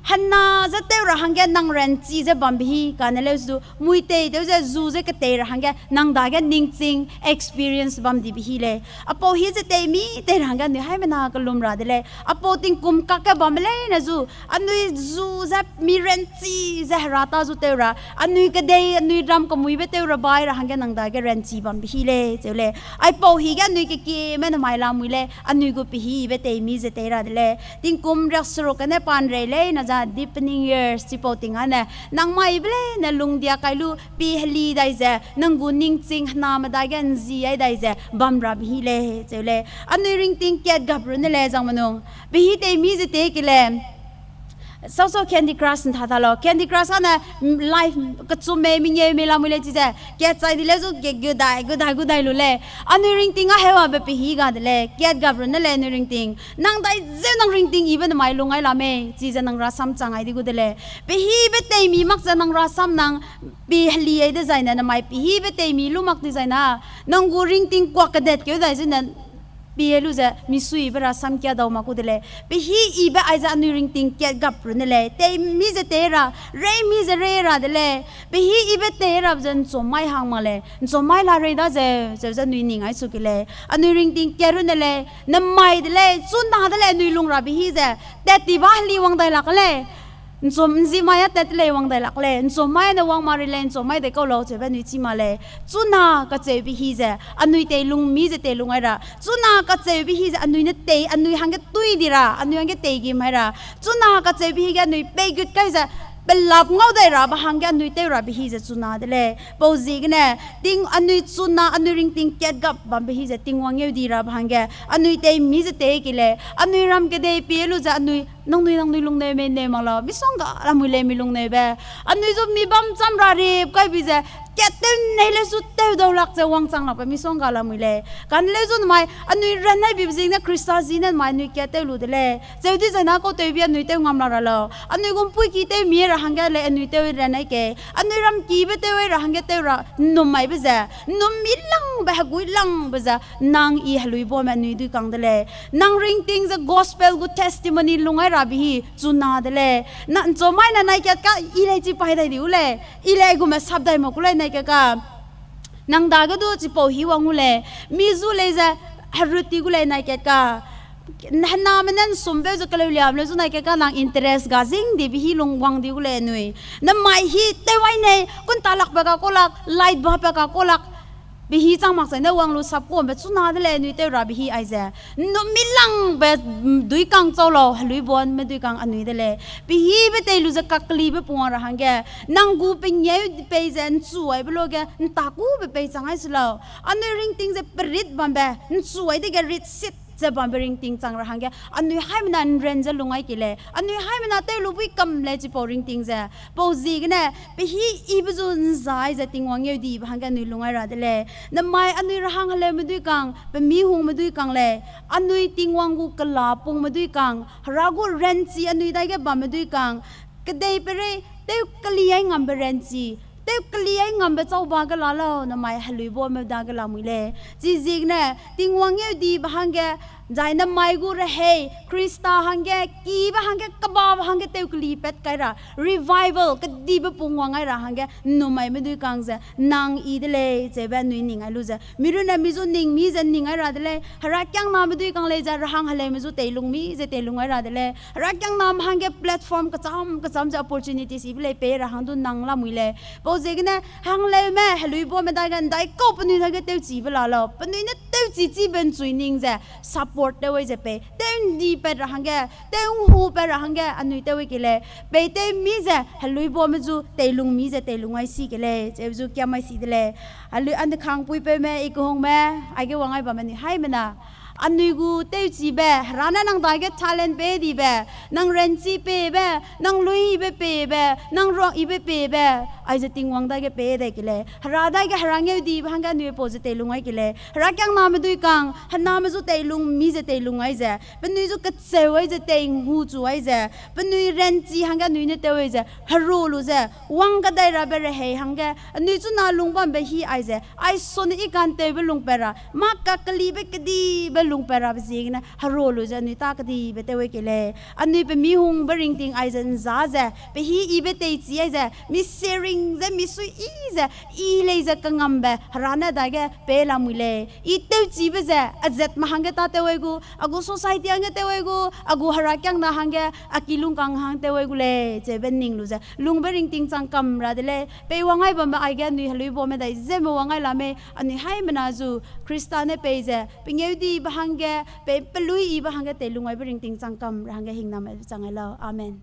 ฮันน่าจะเตอร์หังกันนางเรนจีจะบัมไปฮีกันเลยสูมุยเตยเตอร์จะจูจะกเตอร์หังกันนางได้กันนิ่งจริง experience บัมดีไปฮีเลยอ่ะพอฮีจะเตยมีเตอร์หังกันเนี่ยให้มันน่ากลุ่มระเดเลยอ่ะพอติงกุมกักกันบัมเลยนะจูอันนี้จูจะมีเรนจีจะราตาจูเตอร์อันนี้ก็เดย์อันนี้รำก็มุยไปเตอร์บายหังกันนางได้กันเรนจีบัมไปฮีเลยเจ้าเลยไอ้พอฮีกันนี่ก็เกี่ยมันไม่ลามุยเลยอันนี้ก็ไปฮีไปเตยมีจะเตอร์เดเลยติงกุมรักสรุกันเนี่ยปานเรเลยนะจะ deepening years ที่พอติงอันเนี่ยนางไม่เบลเนี่ยลุงเดียกไอ้ลูปีฮลีได้จะนางกูนิ่งจริงนามาได้กันจีไอ้ได้จะบัมรับฮีเลยเจ้าเลยอันนี้ริงติงเกียดกับรุ่นเลยจังมันงไปฮีเตมีจะเตกิเลย so Candy Crush and Tatalo. Candy Crush on a life Katsume Minye Milamule, get side the lezo, get good eye lule. Unring thing I have a behiga the leg, get governor ring thing. Nang die zen ring thing, even my lunga lame, season and rasam sang I do the le. Behibete me, Max and rasam nang be lia designer, and my behibete me, lumak designer. Nang go ring thing quackadet, good as in an. Bieluza misui vera sam kia daw makudele behi iba aiza anuring ting kia gaprunele te mizetera re miserera dele behi iba tera jan somai hangmale somai la re da je nui ning ai sukile anuring ting kia runele namai dele sunna dele nui lungra behi je te tibahli wang dai lakle Zmaya tetle wang dai lakle somai na wang marilen somai de ko lo che ba nui chi male chuna ka che bi hi je anui te lung mi je te lungai ra chuna ka che bi hi je anui na te anui hang ge tui dira anui hang ge te gi mai ra chuna ka che bi hi ge anui pe gut kai je belap ngau dai ra ba hang ge anui te ra bi hi je chuna de le po ji ge ne ting anui chuna anui ring ting ket gap bam bi hi je ting wang ye di ra ba hang ge anui te mi je te ki le anui ram ke de pe lu ja anui nong nui lung ne me ne mala bisong ga la mui le mi lung ne be anui zo mi bam cham ra re kai bi je ketten ne le su te do lak che wang chang la pa mi song ga la mui le kan le zo mai anui ran nai bi jing na krista ji na mai nui ke te lu de le je di je na ko te bi anui te ngam la ra lo anui gom pui ki te mi ra hang ga le anui te ran nai ke anui ram ki be te ra hang ga te ra no mai be je no mi lang ba gui lang be ja nang I halui bo ma nui du kang de le nang ring things the gospel good testimony lungai Rabi, Juna de le, Nan Zomina Naika, Ilaji Pai de Ule, Ilegum Sabda Mokule Naika, Nangdagadu Zipo Hiwangule, Mizuleza, Harutigule Naika. Namanan sumbe zo kaluliam le zunai ke kanang interest gazing di bihi lungwang di ule nui na mai hi te waine kun talak ba ka kolak light ba pa ka kolak bihi chang mak sai na wang lu sap ko be chuna de le nui te ra bihi ai za no milang be dui kang cholo lui bon me dui kang anui de le bihi be te lu za kakli be puang ra hangge nang gu pe nye pe zen suai be lo ge ta ku be pe chang ai slo anui ring ting ze prit bam be suai de ge rit sit Bambering ting chang ra hangya anui haimna renja lungai kile anui haimna te lubi kam le chi poring ting za po ji gna pe hi ibzu zai za ting wang ye di hangya nui lungai ra de le na mai anui ra hang le mudui kang pe mi hung mudui kang le anui ting wang gu kala pung mudui kang ragu renchi anui dai ge ba mudui kang kedai pere te kaliai ngam renchi te kaliai ngam be chau ba ga la lo na mai halui bo me da ga la mui le ji ji ne ting wang ye di ba hangge Zaina maigu rehe Krista hangge kiba hangge kabab hangge teukli pet kaira revival kadiba pungwangai ra hangge no mai medui kangza nang idele jeba nui ningai luza miruna mizu ning mi jan ningai ra dele harakyang na medui kang le ja rahang hale mizu teilung mi je teilungai ra dele harakyang nam hangge platform kacham ja opportunities ibele pe ra hang du nang la muile po jegne hang le me halui bo me dai gan dai ko pnu thage teu chi bala lo pnu ne teu chi ben chui ning ja support the way pe ten di pe rahanga ten hu pe rahanga anui te we kile pe te mi za halui bo meju teilung mi za teilungai si kile jeju kya mai si dele alu an khang pui pe me ikong me ai ge wangai ba mani hai mena Anugu te chi be rana nang da ge talent be di be nang renchi pe be nang lui be pe be nang ro I be pe be ai je ting wang da ge pe de kile ra da ge harang ye di bhang ga nu po je te lungai kile ra kyang na me dui kang han na me zu te lung mi je te lungai je be nu zu ka se wai je te hu chu ai je be nu renchi hang ga nu ne te wai je haru lu je wang ga dai ra be re he hang ga nu zu na lung ban be hi ai je ai son I kan te be lung pera ma ka kali be kdi be lung pera bzing na harolo ja ni ta kadi bete we kele ani pe mi hung bering ting ai zen za za pe hi I bete chi ai za mi sharing za mi su I za I le za kangam be harana da ge pe la mule I te chi be za azat ma hang ta te we gu agu society ang te we gu agu hara kyang na hang ge akilung kang hang te we gu le je ben ning lu za lung bering ting chang kam ra de le pe wangai ba ma ai ge ni halui bo me dai Zeme wangai la me ani hai mena zu krista ne pe za pingeu di hangge pe pelui I ba hangge te lungai bring ting changkam hangge hingnam changai lo amen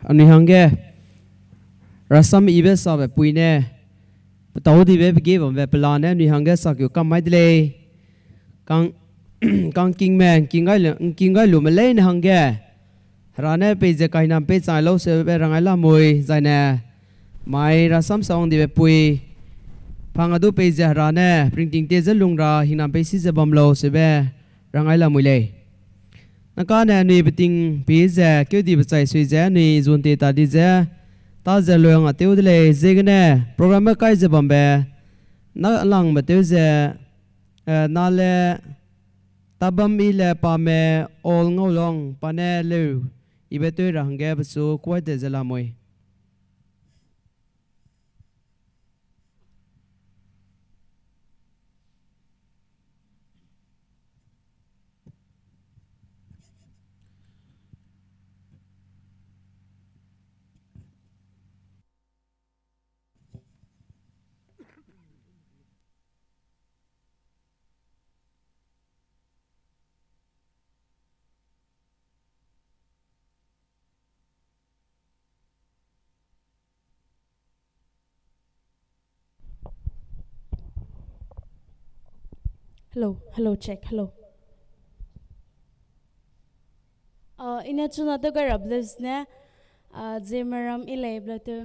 ani hangge rasam ibe sabe puine tau di be ge bom be plan ne ni hangge sak yo kamai dile Kang Kang king man king ai lu mà lấy nè hằng ghé ra nè bây giờ cái nam bây giờ lâu sẽ về rằng ai làm mùi dài nè mai ra sắm song đi về pui phang adu bây giờ ra nè printing te rất lung ra hình nam bây giờ bom lâu sẽ về rằng ai làm mùi lệ nó có nè nuôi bị tình bây giờ kêu đi bị chạy suy giờ nuôi dồn tiền ta đi giờ ta giờ luyện ở tiêu lệ gì cái nè program cái giờ bom bè nó lăng mà tiêu giờ nó lệ tabam ile pa me all ngau long pane lu ibe tu rang ge basu kwai de zala moi Hello, check, hello. Ina chuna to ka rables ne, Zemaram ilay blato.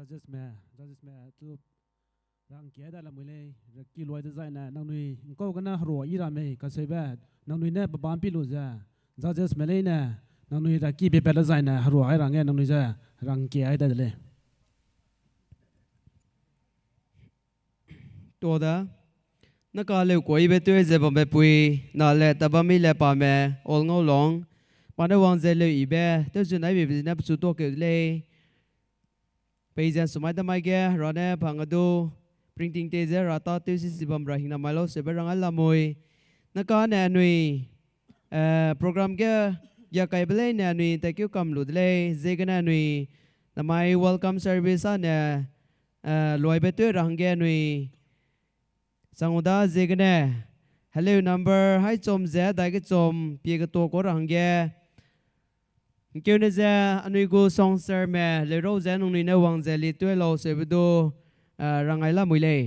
judges me tu rang kia da la mule ki loi design na nang nui ko kana ro ira me ka se ba nang nui ne ba bam pi lu za judges me le na nang nui ra ki be pe design na ro ai rang nge nang nui za rang kia ai da leตัวดานักการเลี้ยวกวยเบตัวเจ็บบัมเบปุยน่าเล่ตบัมมีเล่ปาเมอลงเอาลงปานเดวังเจเลี้ยวอีเบตัวจุดไหนเบบนับสุดตัวเกลเลยไปจันสมัยทำไมแกรอเน่พังกดูปริงติงเตเจราตาตัวสิบัมราหินามาโลเสบรังอัลลามวยนักการแนนุยโปรแกรมแกอยากไกลไปเลยแนนุยแต่เกี่ยวกับหลุดเลยเจกันแนนุยทำไม welcome service เนี่ยลอยไปตัวรังแกนุยสังอุดาเจกันแน่ hello number ให้จมเจได้ก็จมเปียกตัวก็รังแกเกี่ยวกับเจอันนี้กูส่งเสริมเลยเราเจนงนี้ในวังเจลิตัวเราเสพดูรังไงล่ะมุยเลย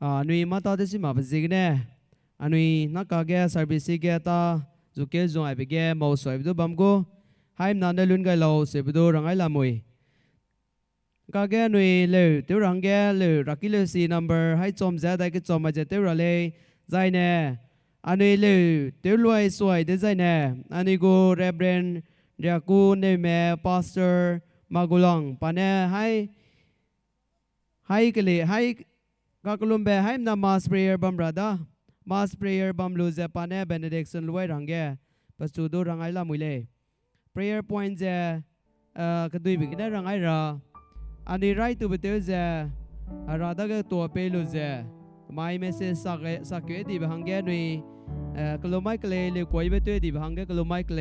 อันนี้มาตาเดสิมาเป็นเจกันแน่อันนี้นักการแก service แกตาจุกเกจงไอเบแกมาสวยดูบัมกูให้มันได้ลุ้นกันเราเสพดูรังไงล่ะมุยก็แกหน่วยเลยเดี๋ยวรังแกเลยรักกิเลสี number ให้จอมเสียได้ก็จอมมาจะเดี๋ยวเลยใจแน่อันนี้เลยเดี๋ยวรวยสวยได้ใจแน่อันนี้กูเรเบรนเดียกูเนี่ยแม่พาสเตอร์มากุลองปานเนี่ยให้กันเลยให้ก็กลุ่มแบบให้นำมาสเปรย์บัมราดามาสเปรย์บัมลูเซปานเนี่ย benediction รวยรังแกปัจจุบันรังไงล่ะมุยเลย prayer point จะก็ดูบิกได้รังไงล่ะอันนี้ไรตัวเบลเจราดาก็ตัวเปลุเจไม่เมสสักเกดีบหังแกนุยกลุ่มไม่เกลเลยกวยเบตัวดีบหังแกกลุ่มไม่เกล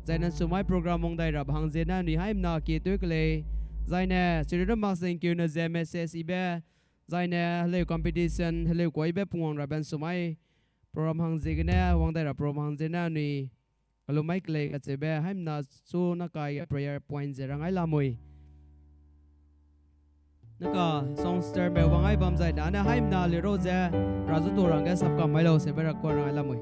ใจนั้นสมัยโปรแกรมมองได้รับหังเจน่านุยให้มันนาเกตัวเกลใจนั้นสิ่งที่มาสิ่งเกี่ยวกับเจเมสอีเบใจนั้นเลยคอมเพติชันเลยกวยเบพวงรับเป็นสมัยโปรแกรมหังเจกันเนี่ยวังได้รับโปรแกรมหังเจน่านุยกลุ่มไม่เกลกับเจเบให้มันนาสู้นักการ prayer point เจรังไงลามุยนักการส่งสเตอร์เบลวังไอ้บอมใจด่านให้มันนาลิโรเจราจุตัวรังแกสับกำไม่เราเสียไปรักกว่ารังไอ้ละมุย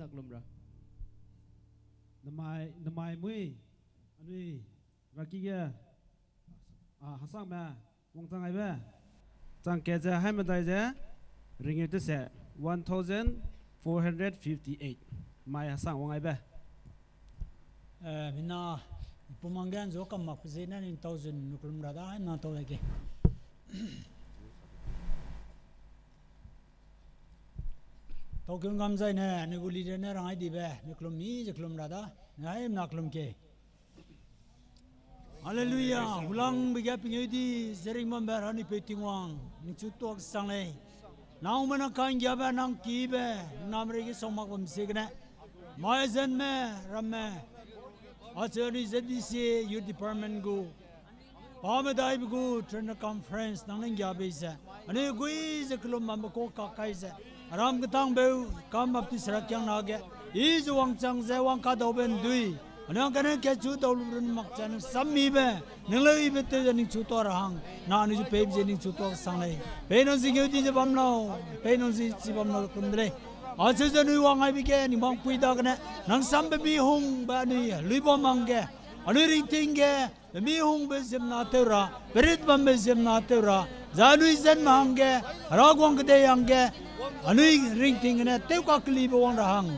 นักลมระ namai mui anui Raki ge hasang ma wong tang ai ba tang ke ja hai ma dai ja ringgit se 1458 mai hasang wong ai ba mina pumangan zo kam mak zena in 1000 nuklum rada na to lagi to kyung gam zai ne ne guli de ne rangai di be nuklum mi nuklum rada nai nuklum ke hallelujah ulang biga pingedi sering member hani petingwang ni chutok sangai nau mana kan gya ba nang ki be namre ki somak bam segne mai zen me ramme Attorney Zbca Youth Department go Pamedai go Triennial Conference nang Gabisa ane gui zeklum mamko kakaisa Ram Katang Beu Kam Baptist Rakyang Nage is Wangchang Ze Wangkahedaube Dui Anang kana ke chu dawlurun makchan sammi be nilai bete jani chu to rahang na ni ju peb jani chu to sangai penon si geuti je bamno penon si bamno kumdre ase janu wangai bi ke ni bang pui da kana nang sambe bi hung ba ni lui bo mangge anu ring tinge mi hung be jem na teura berit bam be jem na teura zanu zen mangge ragwang de yangge anu ring ting ne teu ka kli bo wang rahang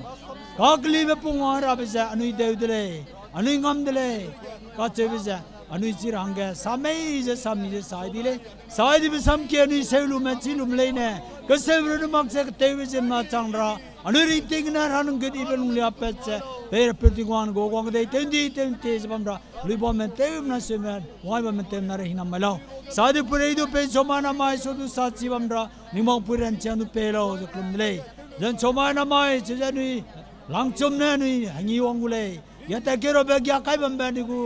Kakli be punga rabisa anui deudele anui ngamdele kachebisa anui chirangge samei je samni je saidile saidi be samke anui seulu me chilum leine kasevru makse tewe ma changra anui riting na ranung gedi belung lia petche per pertingwan go gong de tendi tente sabamra libo me teum na semen wai ba me tem na rehina malo saidi pureidu pe somana mai sodu sachi bamra nimong puren chanu pelo klumle jan somana mai chejanui langchum ne ni hangi wangule yata kero be gya kai bam bani gu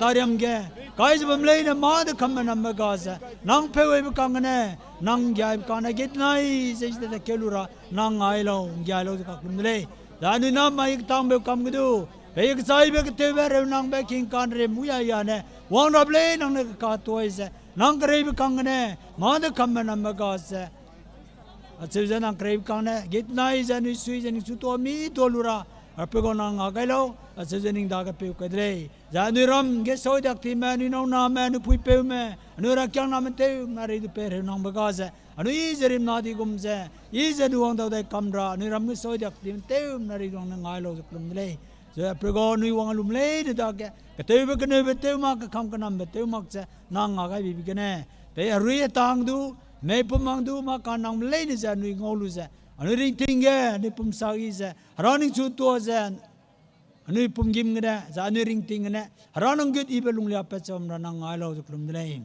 tariam ge kai bam le ne ma de kam na ma ga sa nang phewe be kang ne nang gya ka na git nai se de kelura nang ai lo gya lo ka kum le da ni na mai tang be kam gu be ek sai be te be re nang be king kan re mu ya ne wang rab le nang ne ka toy se nang kre be kang ne ma de kam na ma ga sa Atsejan ang crave kang na gitna izan isui izan isuto mi dolura arpego nang agalo atsejan ing daga peu kadre januram ge soid akti mani no na mani pui peu me anura kyang na mate mari du per nang bagaza anu izerim na di gumze izadu wang da kamra anuram ge soid akti te mari dong na ngalo klum le je arpego nu wang lum le de daga kate be kene be te ma ka kam kanam be te mak se nang agai bi kene pe arui tang du me pumang du ma kanang le ni za nui ngolu za anu ring tinge ni pum sagi za running chu to za anu pum gim ngada za anu ring ting ne ranang gut ibelung lia pa chom ranang alo klum dai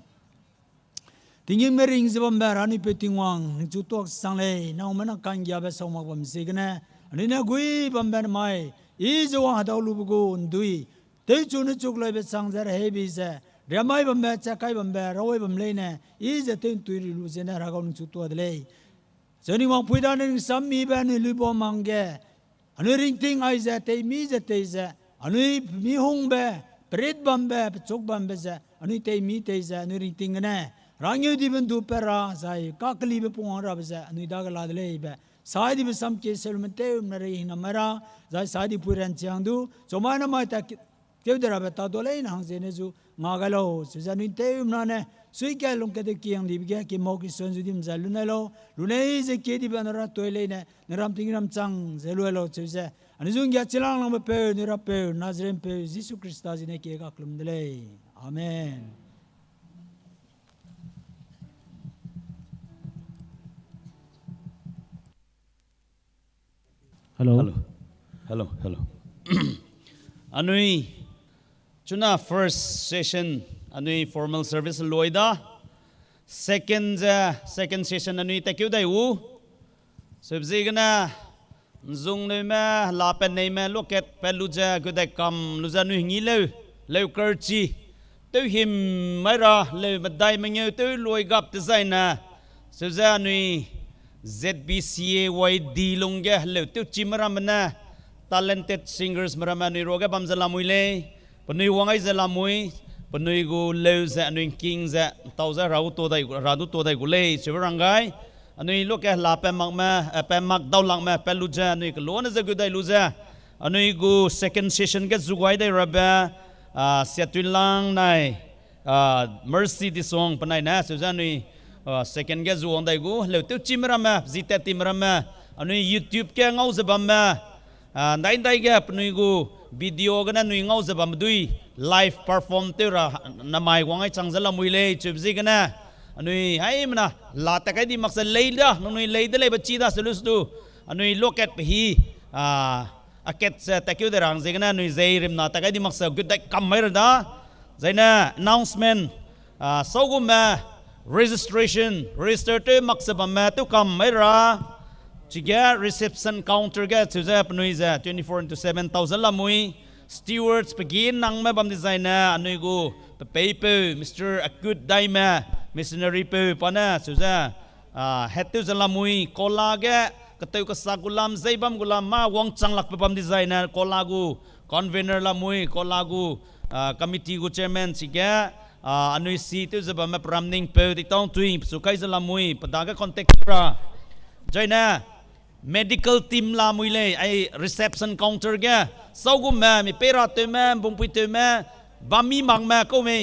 tingim me ring zbam ba rani pe tingwang ni chu to sang le naw mana kan gya ba som bam se gna anu na gui bam ban mai I zo wa daw lu bu ndui te chu ni chuk le be sang za he bi za Ramai bamba chakai bamba rawai bamle ne is a ten to lu zena ragaun chu to dele zoni wang puida ne sammi ba ne lu bo mangge anu ring ting ai za te mi za te za anu mi hung ba pret bamba chok bamba za anu te mi te za anu ring ting ne rangyu di ben du pera sai kakli be pung ra ba za anu da ga la dele ba sai di be sam ke selum te na re na mara za sai di puran chang du zomana mai ta Kevdera beta dole in hang zene zu ngagalo sezanu teum na ne sui ke long ke de kiang di bge ke mo ki son zu dim za lunelo lunei ze ke di banara toile ne neram tingram chang zeluelo chuse ani zung ya chilang lang pe ni ra pe nazrem pe Jesus Christa zine ke ga klum dele amen hello anui Chuna first session anui formal service loida second session anui takyu dai u subzigna zung nei ma la pen nei ma loket peluja gudai kam luja nui ngi le kerchi tu him mara le madai mangeu tu loi gap designa subza anui Zbca YD longge le tu chimara mana talented singers maramani roga bamzala muile Penui wangai zela mui, penui gu leu za anui king za tau za rau to dai radu to dai gu lei seberangai อันนี้ลูกแกลาเป็นมักแม่เป็นมักดาวหลังแม่เป็นลูกเจ้าอันนี้ก็ล้วนจะกูได้ลูกเจ้าอันนี้กู second session ก็จุกไว้ได้รับเสียตุลังในmercy Disuang ปนัยนะสุดท้ายนี่second ก็จุกได้กูแล้วตัวจิมรำแม่จิตเตติมรำแม่อันนี้ YouTube แกเงาจะบัมแม่ได้แกปนุยกูวิดีโอกันนั่นนุยเงาจะบัมดุย live perform เตอร์น้ำไม่วางไอ้จังจะละมุยเลยจุดสิกันนะอันนี้ให้มันนะลาตะไคร้ดีมักจะเลยเด้อนุยเลยได้เลยบัจจีด้าสลุสดูอันนี้ look at ไปฮีอาเกตตะคิวเดรังสิกันนะนุยใจริมนาตะไคร้ดีมักจะกุดได้คำไม่ระด้าใจนะ announcement ส่งมา registration register เตอร์มักจะบัมมาตุกคำไม่ระจิกะ reception counter กะสุดท้ายปนุยจะ24/7,000ละมุย stewards ไปกินนังแม่บัมดีไซน์นะอันนี้กูไปpaper Mr. Akut Daima missionary ไปปะนะสุดท้ายhead to จะละมุยโคลากะกระตุกสักกุลามใจบัมกุลามมาวังจังหลักไปบัมดีไซน์นะโคลากู convener ละมุยโคลากูcommittee กู chairman จิกะอันนี้ซีto จะบัมมาพรำนิ่งไปติดต้องตุยสุขัยจะละมุยปะดากะ contact ระใจนะmedical team ลามุยเลยไอ reception counter แกส่งมามีเปราตัวแม่บุ้งปุยตัวแม่บามีมังแม่ก็มี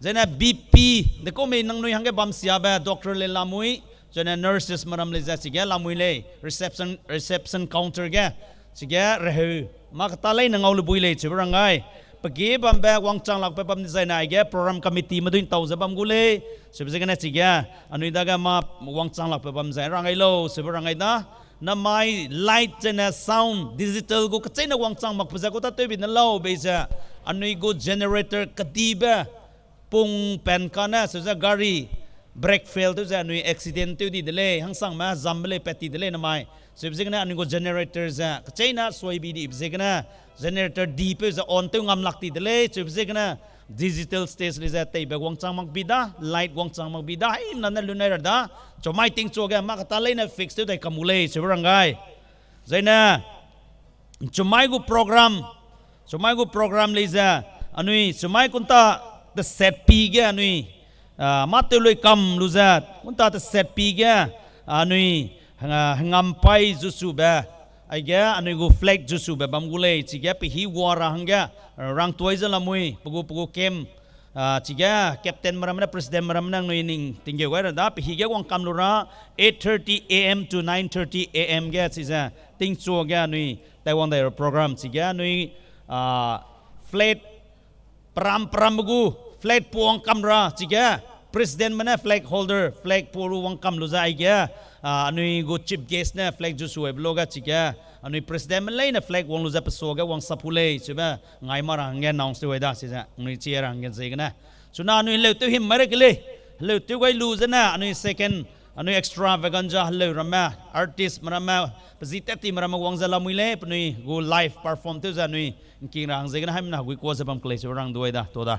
จะนะ BP เด็กก็มีนั่งนุยหังแกบามเสียแบบ doctor เลยลามุยจะนะ nurses มาทำเลยจะสิแกลามุยเลย reception counter แกสิแกเรหูมากตาเลยนั่งเอาลูบุยเลยชิบรังไงปะกี้บามแบบวางจังหลักไปบามดีไซน์ไหนแก program committee มาดูนเตาจะบามกูเลยชิบสิกันนะสิแกอันนี้ได้ก็มาวางจังหลักไปบามดีไซน์รังไงโลชิบรังไงนะน้ำไม้ light เจนะ sound digital กูก็ใช้ในวังจังมักภาษากูตัดตัวบินนั่นเล่าเบจ้าอันนี้กู generator กดีบะปุ่งเป็นกันนะสุดท้าย gari break fail ตัวจ้าหนุ่ย accident ตัวดีเดเลยหังสั่งมาจำเลยเป็ดดีเดเลยน้ำไม้สุดท้ายนะอันนี้กู generator จ้าก็ใช้นะสวยบีดีสุดท้ายนะ generator ดีเพื่อจะ on ตัวงามหลักดีเดเลยสุดท้ายนะdigital stage เลยจะเตะแบบวังจังมักบิดา light วังจังมักบิดาไอ้นั่นนั่นลุนไอ้ระดับจอไม่ติงโจแกมักตาเลยนะ fix ตัวได้คำมูเลยใช่ไหมรังไงใจนะจอไม่กูโปรแกรมเลยจะอันนี้จอไม่คุณตา the set ปีแกอันนี้มาเตลุยคำรู้จักคุณตา the set ปีแกอันนี้งามไปจุสุบะไอ้แกอันนี้กู flag จุสุบะบัมกูเลยจิแกไปฮีวาระหังแกรังตัวจะละมุยปกูเข้มจิแกแคปเทนมารามันประธานมารามันนั่งนิ่งติงเกไว้ระดับไปฮีแกวังคำลุระ 8:30 a.m. to 9:30 a.m. แกสิจ้ะติงชัวแกนี่แต่วันเดียวโปรแกรมจิแกนี่flag ปรามกู flag ปวงคำระจิแกประธานมันนะ flag holder flag ปูรุวังคำลุจะไอ้แกอันนี้กู chief guest นะ flag จุสุเอฟโลกจิแกอันนี้ประธานมันเลยนะ flag วังลุจะไปโซกวังสับพูเลยใช่ไหมไงมารังเงินน้องสวยได้สิจ้ะอันนี้เชียร์รังเงินสิกันนะส่วนอันนี้เลือกตัวหิมมาเร็กเลยเลือกตัวไว้ลูซนะอันนี้ second อันนี้ extravaganza เลือกรามา artist มารามาประสิทธิ์ที่มารามาวังจะละมุยเลยอันนี้กู live perform ตัวจะอันนี้กินรังสิกันให้มันนะกูกลัวจะบังเคลชรังด้วยได้ตัวได้